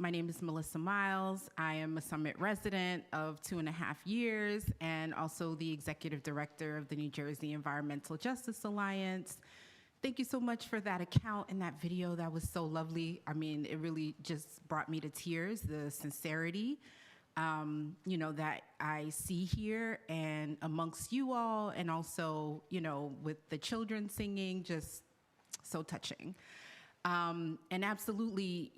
My name is Melissa Miles. I am a Summit resident of 2.5 years and also the executive director of the New Jersey Environmental Justice Alliance. Thank you so much for that account and that video. That was so lovely. I mean, it really just brought me to tears, the sincerity, that I see here and amongst you all, and also, with the children singing, just so touching. And absolutely,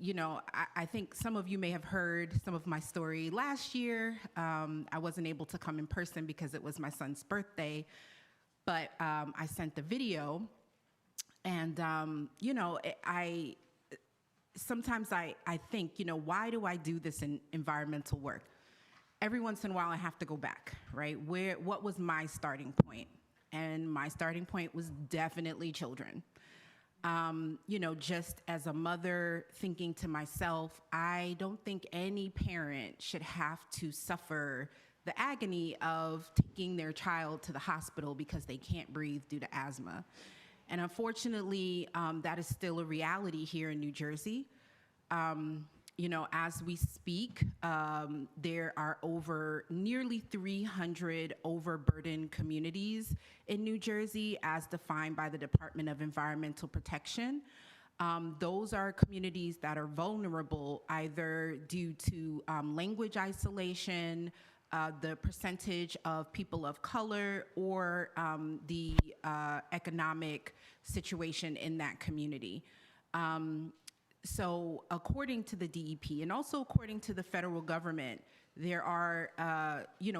I think some of you may have heard some of my story last year. I wasn't able to come in person because it was my son's birthday, but I sent the video. And, sometimes I think, why do I do this in environmental work? Every once in a while I have to go back, right? What was my starting point? And my starting point was definitely children. Just as a mother thinking to myself, I don't think any parent should have to suffer the agony of taking their child to the hospital because they can't breathe due to asthma. And unfortunately, that is still a reality here in New Jersey. As we speak, there are nearly 300 overburdened communities in New Jersey as defined by the Department of Environmental Protection. Those are communities that are vulnerable either due to language isolation, the percentage of people of color, or the economic situation in that community. So according to the DEP and also according to the federal government, there are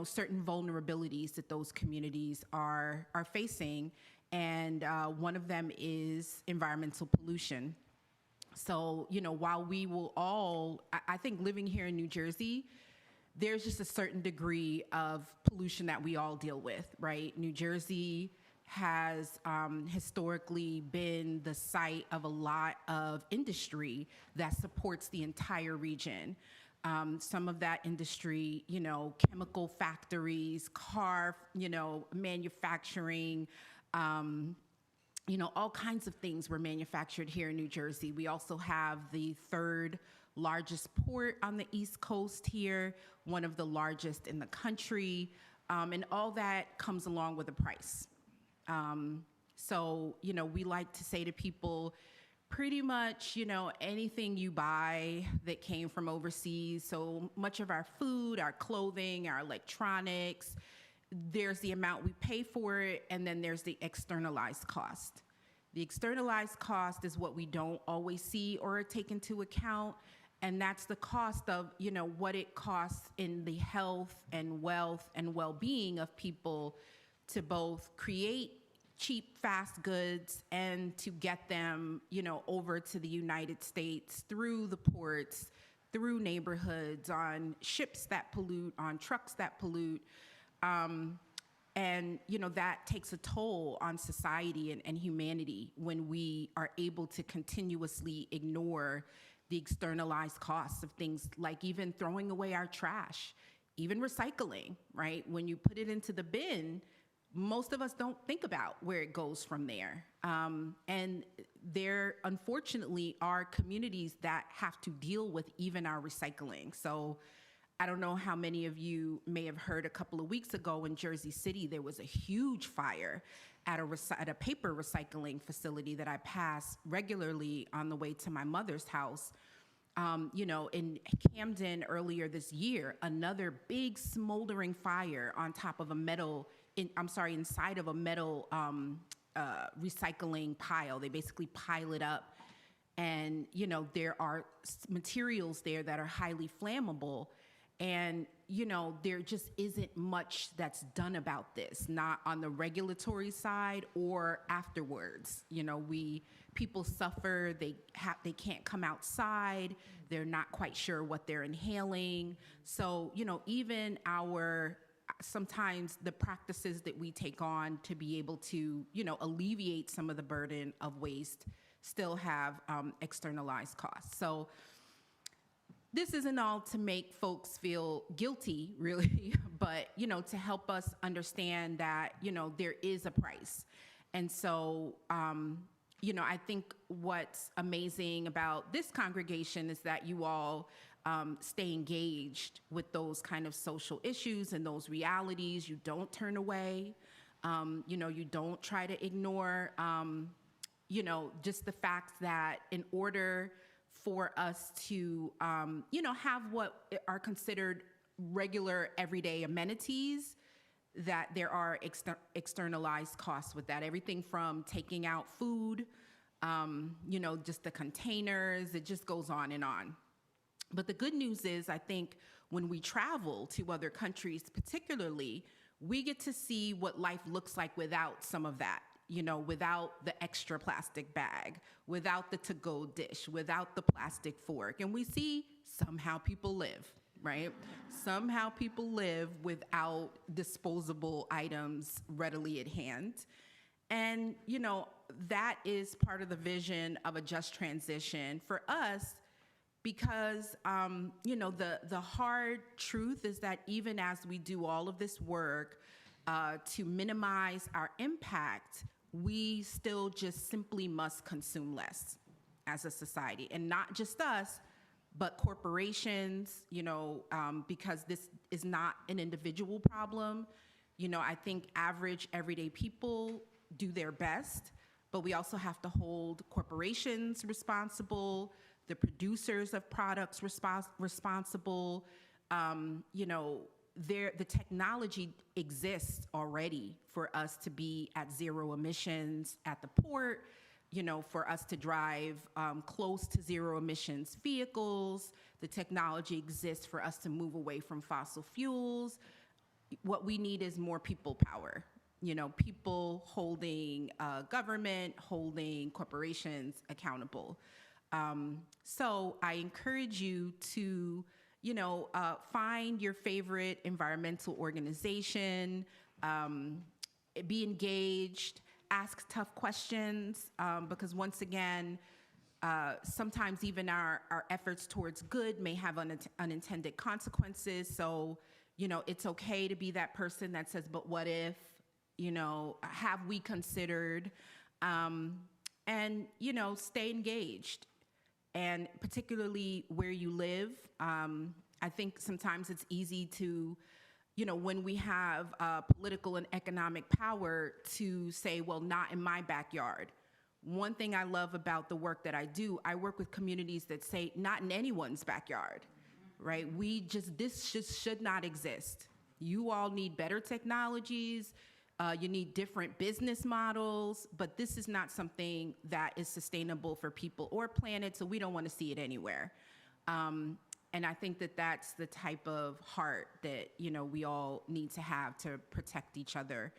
certain vulnerabilities that those communities are facing, and one of them is environmental pollution. So, while we will all, I think living here in New Jersey, there's just a certain degree of pollution that we all deal with, right? New Jersey has historically been the site of a lot of industry that supports the entire region. Some of that industry, chemical factories, car, manufacturing, all kinds of things were manufactured here in New Jersey. We also have the third largest port on the East Coast here, one of the largest in the country, and all that comes along with a price. So, we like to say to people, pretty much, anything you buy that came from overseas, so much of our food, our clothing, our electronics, there's the amount we pay for it, and then there's the externalized cost. The externalized cost is what we don't always see or take into account, and that's the cost of, what it costs in the health and wealth and well-being of people to both create cheap, fast goods and to get them, over to the United States through the ports, through neighborhoods, on ships that pollute, on trucks that pollute. And, that takes a toll on society and humanity when we are able to continuously ignore the externalized costs of things like even throwing away our trash, even recycling, right? When you put it into the bin, most of us don't think about where it goes from there. And there, unfortunately, are communities that have to deal with even our recycling. So I don't know how many of you may have heard a couple of weeks ago in Jersey City, there was a huge fire at a paper recycling facility that I pass regularly on the way to my mother's house. In Camden earlier this year, another big smoldering fire on top of inside of a metal recycling pile. They basically pile it up, and there are materials there that are highly flammable, and there just isn't much that's done about this, not on the regulatory side or afterwards. People suffer, they can't come outside, they're not quite sure what they're inhaling. So even sometimes the practices that we take on to be able to, alleviate some of the burden of waste still have externalized costs. So this isn't all to make folks feel guilty, really, but, to help us understand that, there is a price. And so, I think what's amazing about this congregation is that you all stay engaged with those kind of social issues and those realities. You don't turn away. You don't try to ignore, just the fact that in order for us to, have what are considered regular everyday amenities, that there are externalized costs with that. Everything from taking out food, just the containers, it just goes on and on. But the good news is, I think when we travel to other countries, particularly, we get to see what life looks like without some of that, without the extra plastic bag, without the to-go dish, without the plastic fork. And we see somehow people live, right? Somehow people live without disposable items readily at hand. And, that is part of the vision of a just transition for us, because, the hard truth is that even as we do all of this work to minimize our impact, we still just simply must consume less as a society. And not just us, but corporations, because this is not an individual problem. I think average everyday people do their best, but we also have to hold corporations responsible, the producers of products responsible. The technology exists already for us to be at zero emissions at the port, for us to drive close to zero emissions vehicles. The technology exists for us to move away from fossil fuels. What we need is more people power, people holding government, holding corporations accountable. So I encourage you to, find your favorite environmental organization, be engaged, ask tough questions, because once again, sometimes even our efforts towards good may have unintended consequences. So, it's okay to be that person that says, but what if, have we considered, and, stay engaged. And particularly where you live, I think sometimes it's easy to, when we have political and economic power, to say, well, not in my backyard. One thing I love about the work that I do, I work with communities that say, not in anyone's backyard, right? This just should not exist. You all need better technologies. You need different business models, but this is not something that is sustainable for people or planet, so we don't want to see it anywhere. And I think that that's the type of heart that, we all need to have to protect each other.